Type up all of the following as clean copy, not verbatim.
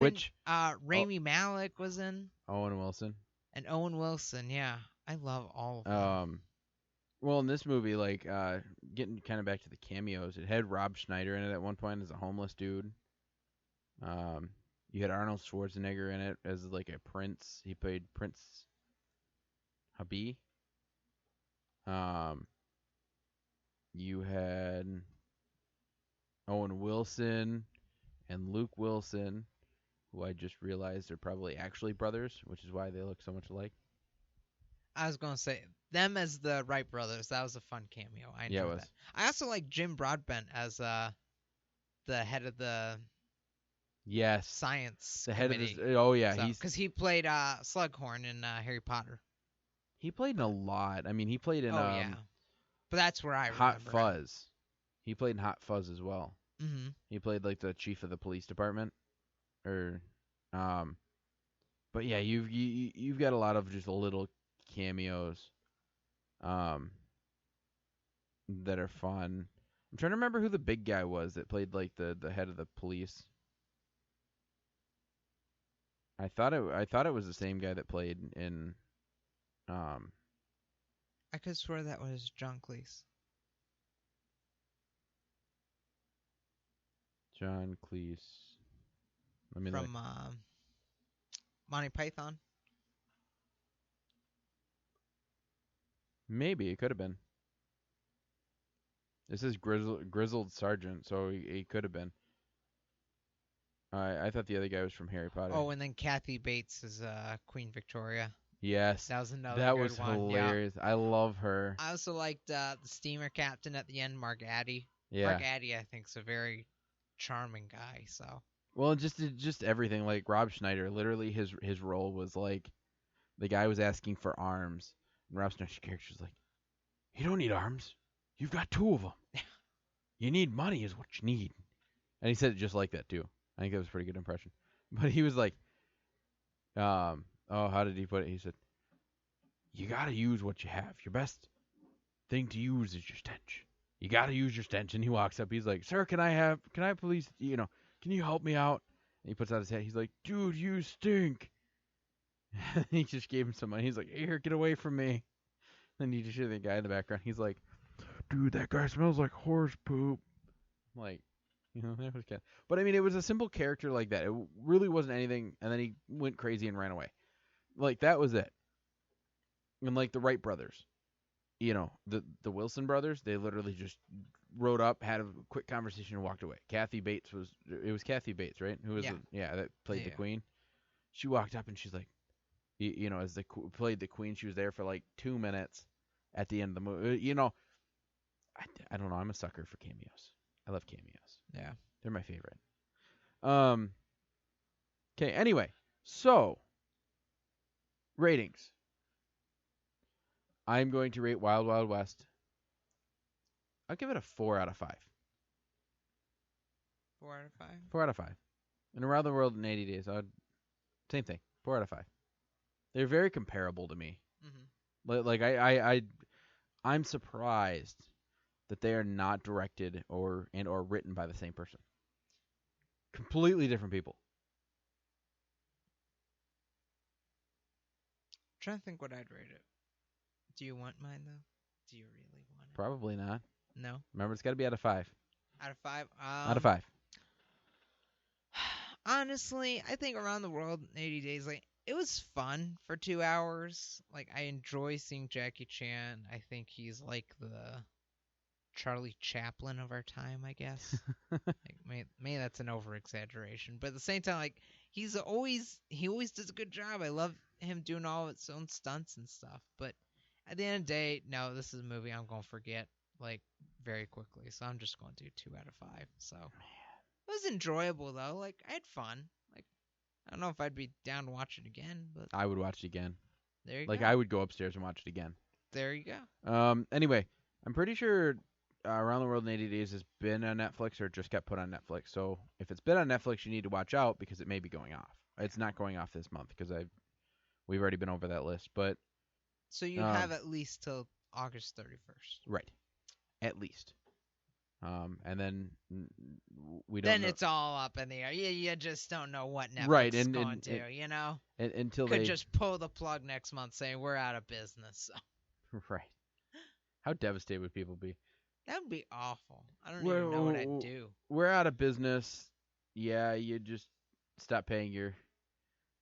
And Which oh, Rami Malek was in, Owen Wilson. and Owen Wilson. Yeah, I love all of them. Um, well, in this movie, like getting kind of back to the cameos, it had Rob Schneider in it at one point as a homeless dude. Um, you had Arnold Schwarzenegger in it as like a prince. He played Prince Habib. Um, you had Owen Wilson and Luke Wilson, who I just realized are probably actually brothers, which is why they look so much alike. I was gonna say them as the Wright brothers. That was a fun cameo. I Yeah, it enjoyed that. was. I also like Jim Broadbent as the head of the Yes, science the head of this. committee. Oh yeah, So, because he played Slughorn in Harry Potter. he played in a lot. I mean, he played in Oh yeah, but that's where I Hot remember him. Fuzz. He played in Hot Fuzz as well. Hmm. He played like the chief of the police department, or, um, but yeah, you've got a lot of just little cameos, um, that are fun. I'm trying to remember who the big guy was that played like the head of the police. I thought it was the same guy that played in um I could swear that was John Cleese John Cleese. Let me look. from Monty Python. Maybe it could have been. This is grizzled sergeant, so he could have been. I thought the other guy was from Harry Potter. Oh, and then Kathy Bates is Queen Victoria. Yes, That was another that good was one. Yeah. hilarious. I love her. I also liked the steamer captain at the end, Mark Addy. Yeah. Mark Addy, I think, is a very charming guy. So Well, just everything. Like Rob Schneider, literally his role was like the guy was asking for arms, and Rob Schneider's character was like, "You don't need arms. You've got two of them. You need money, is what you need." And he said it just like that too. I think that was a pretty good impression. But he was like, oh, how did he put it? He said, "You gotta use what you have. Your best thing to use is your stench. You gotta use your stench." And he walks up. He's like, "Sir, can I please, can you help me out?" And he puts out his hat. He's like, "Dude, you stink." He just gave him some money. He's like, "Here, get away from me." Then you just hear the guy in the background. He's like, "Dude, that guy smells like horse poop." Like, that was kind. But I mean, it was a simple character like that. It really wasn't anything. And then he went crazy and ran away. Like that was it. And like the Wright brothers, the Wilson brothers, they literally just rode up, had a quick conversation, and walked away. It was Kathy Bates, right? Who was yeah, that played the yeah. Queen. She walked up and she's like, as played the Queen, she was there for like 2 minutes at the end of the movie. I don't know. I'm a sucker for cameos. I love cameos. Yeah. They're my favorite. Um. Okay. Anyway, so ratings. I'm going to rate Wild Wild West. I'll give it a 4 out of 5. 4 out of 5. 4 out of 5. And Around the World in 80 Days, same thing. 4 out of 5. They're very comparable to me. Hmm. Like I'm surprised that they are not directed or written by the same person. Completely different people. I'm trying to think what I'd rate it. Do you want mine though? Do you really want it? Probably not. No. Remember, it's got to be out of 5. Out of 5. Out of 5. Honestly, I think Around the World in 80 Days, like, it was fun for 2 hours. Like, I enjoy seeing Jackie Chan. I think he's like the Charlie Chaplin of our time, I guess. Like, maybe that's an over exaggeration, but at the same time, like, he always does a good job. I love him doing all of its own stunts and stuff. But at the end of the day, no, this is a movie I'm gonna forget like very quickly. So I'm just gonna do 2 out of 5. So it was enjoyable though. Like I had fun. Like I don't know if I'd be down to watch it again, but I would watch it again. there you Like go. I would go upstairs and watch it again. There you go. Anyway, I'm pretty sure Around the World in 80 Days has been on Netflix or just got put on Netflix. So if it's been on Netflix, you need to watch out because it may be going off. It's not going off this month because we've already been over that list. But So you have at least till August 31st. right, at least. And then we don't Then know. it's all up in the air. You just don't know what Right, Netflix is going to, you know? until Could they just pull the plug next month saying we're out of business. So right. How devastated would people be? that would be awful. I don't even know what I'd We're do. we're out of business. Yeah, you just stop paying your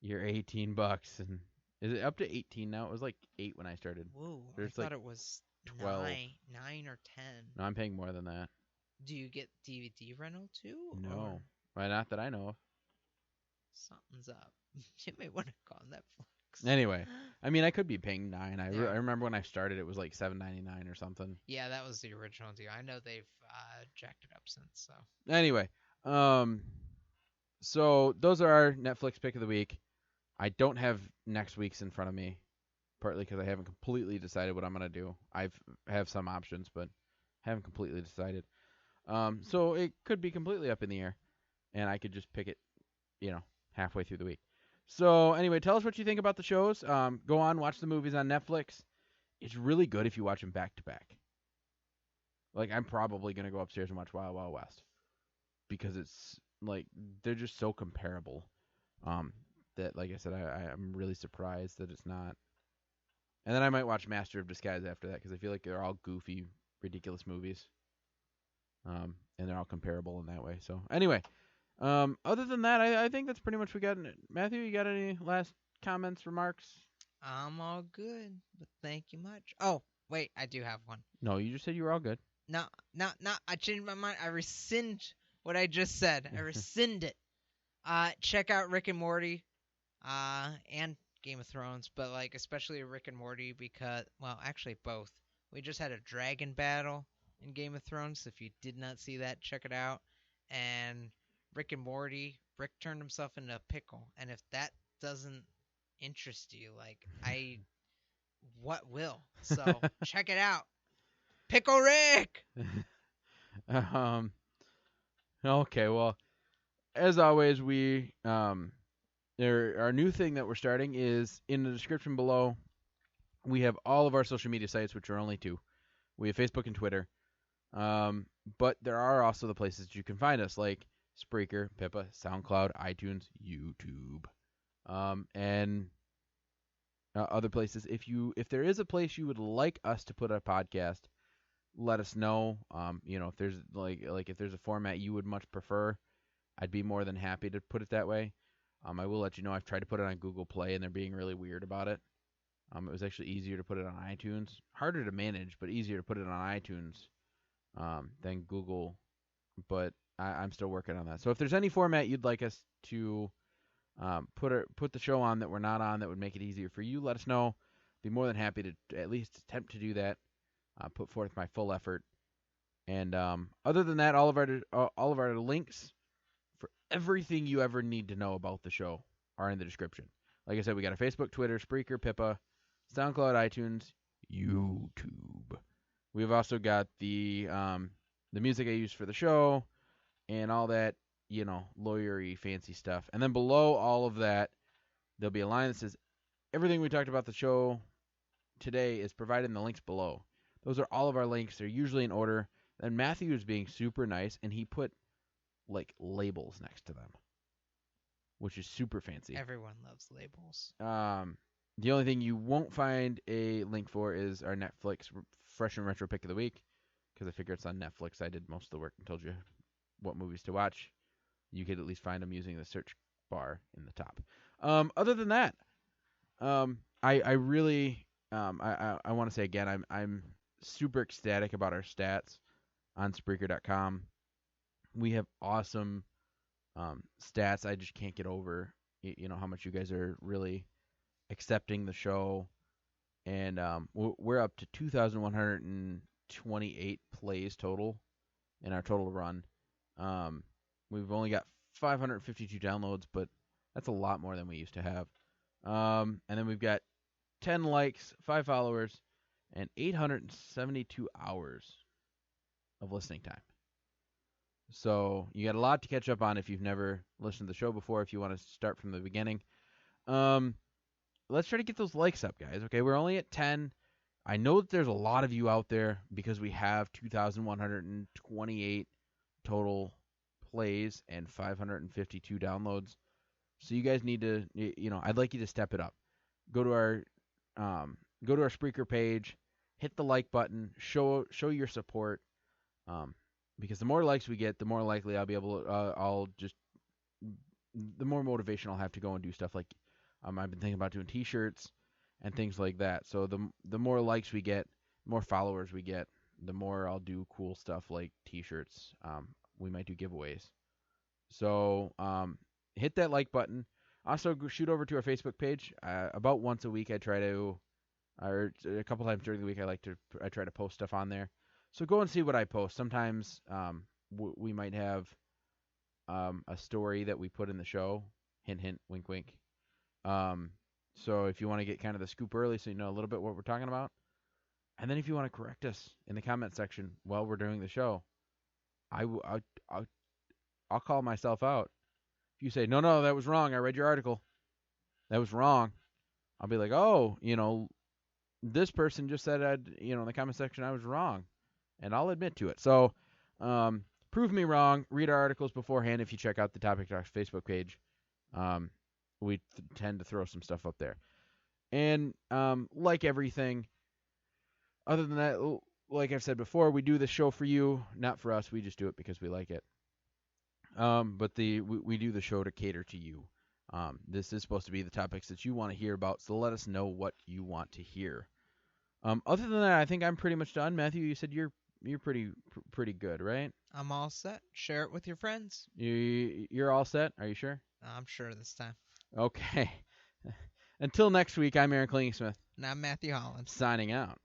$18 and is it up to 18 now? It was like 8 when I started. Whoa, I There's like thought it was 12. nine or 10. No, I'm paying more than that. Do you get DVD rental too, or No. Why not that I know of. something's up? You may want to call Netflix. Anyway, I mean I could be paying 9. I Yeah. remember when I started it was like $7.99 or something. Yeah, that was the original deal. I know they've jacked it up since. So Anyway, so those are our Netflix pick of the week. I don't have next week's in front of me, partly because I haven't completely decided what I'm gonna do. Have some options, but haven't completely decided. So it could be completely up in the air, and I could just pick it, halfway through the week. So anyway, tell us what you think about the shows. Go on, watch the movies on Netflix. It's really good if you watch them back to back. Like I'm probably gonna go upstairs and watch Wild Wild West because it's like they're just so comparable. That like I said, I'm really surprised that it's not. And then I might watch Master of Disguise after that because I feel like they're all goofy, ridiculous movies. And they're all comparable in that way. So anyway, other than that, I think that's pretty much we got. Matthew, you got any last comments, remarks? I'm all good, but thank you much. Oh, wait, I do have one. No, you just said you were all good. No, no, no. I changed my mind. I rescind what I just said. I rescind it. Check out Rick and Morty, and Game of Thrones, but like especially Rick and Morty because, well, actually both. We just had a dragon battle in Game of Thrones. If you did not see that, check it out. And Rick and Morty, Rick turned himself into a pickle, and if that doesn't interest you, like what will? So check it out. Pickle Rick. um. Okay. Well, as always, our new thing that we're starting is in the description below. We have all of our social media sites, which are only 2. We have Facebook and Twitter. But there are also the places you can find us, like Spreaker, Pippa, SoundCloud, iTunes, YouTube, and other places. If there is a place you would like us to put a podcast, let us know. If there's if there's a format you would much prefer, I'd be more than happy to put it that way. I will let you know I've tried to put it on Google Play and they're being really weird about it. It was actually easier to put it on iTunes, harder to manage, but easier to put it on iTunes than Google. But I'm still working on that. So if there's any format you'd like us to put the show on that we're not on that would make it easier for you, let us know. Be more than happy to at least attempt to do that. Put forth my full effort. And other than that, all of our links for everything you ever need to know about the show are in the description. Like I said, we got a Facebook, Twitter, Spreaker, Pippa, SoundCloud, iTunes, YouTube. We've also got the music I use for the show and all that, lawyery fancy stuff. And then below all of that, there'll be a line that says everything we talked about the show today is provided in the links below. Those are all of our links. They're usually in order. And Matthew is being super nice, and he put like labels next to them, which is super fancy. Everyone loves labels. The only thing you won't find a link for is our Netflix Fresh and Retro Pick of the Week, because I figure it's on Netflix. I did most of the work and told you what movies to watch. You could at least find them using the search bar in the top. Other than that, I really I want to say again, I'm super ecstatic about our stats on Spreaker.com. We have awesome stats. I just can't get over how much you guys are really accepting the show, and we're up to 2,128 plays total in our total run. We've only got 552 downloads, but that's a lot more than we used to have. And then we've got 10 likes, 5 followers, and 872 hours of listening time. So you got a lot to catch up on if you've never listened to the show before, if you want to start from the beginning. Let's try to get those likes up, guys. Okay, we're only at 10. I know that there's a lot of you out there because we have 2,128 total plays and 552 downloads. So you guys need to, I'd like you to step it up. Go to our Spreaker page, hit the like button, show your support. Because the more likes we get, the more likely I'll be able to, the more motivation I'll have to go and do stuff like, I've been thinking about doing T-shirts and things like that. So the more likes we get, more followers we get, the more I'll do cool stuff like T-shirts. We might do giveaways. So hit that like button. Also, shoot over to our Facebook page. About once a week, I try to, or a couple times during the week, I try to post stuff on there. So go and see what I post. Sometimes we might have a story that we put in the show. Hint, hint, wink, wink. So if you want to get kind of the scoop early so you know a little bit what we're talking about. And then if you want to correct us in the comment section while we're doing the show, I'll call myself out. If you say, no, that was wrong. I read your article. That was wrong. I'll be like, oh, this person just said, in the comment section I was wrong. And I'll admit to it. So prove me wrong. Read our articles beforehand if you check out the Topic Talks Facebook page. We tend to throw some stuff up there. And like everything, other than that, like I've said before, we do this show for you, not for us. We just do it because we like it. But we do the show to cater to you. This is supposed to be the topics that you want to hear about, so let us know what you want to hear. Other than that, I think I'm pretty much done. Matthew, you said you're pretty good, right? I'm all set. Share it with your friends. You're all set? Are you sure? I'm sure this time. Okay. Until next week, I'm Aaron Klingesmith. And I'm Matthew Holland. Signing out.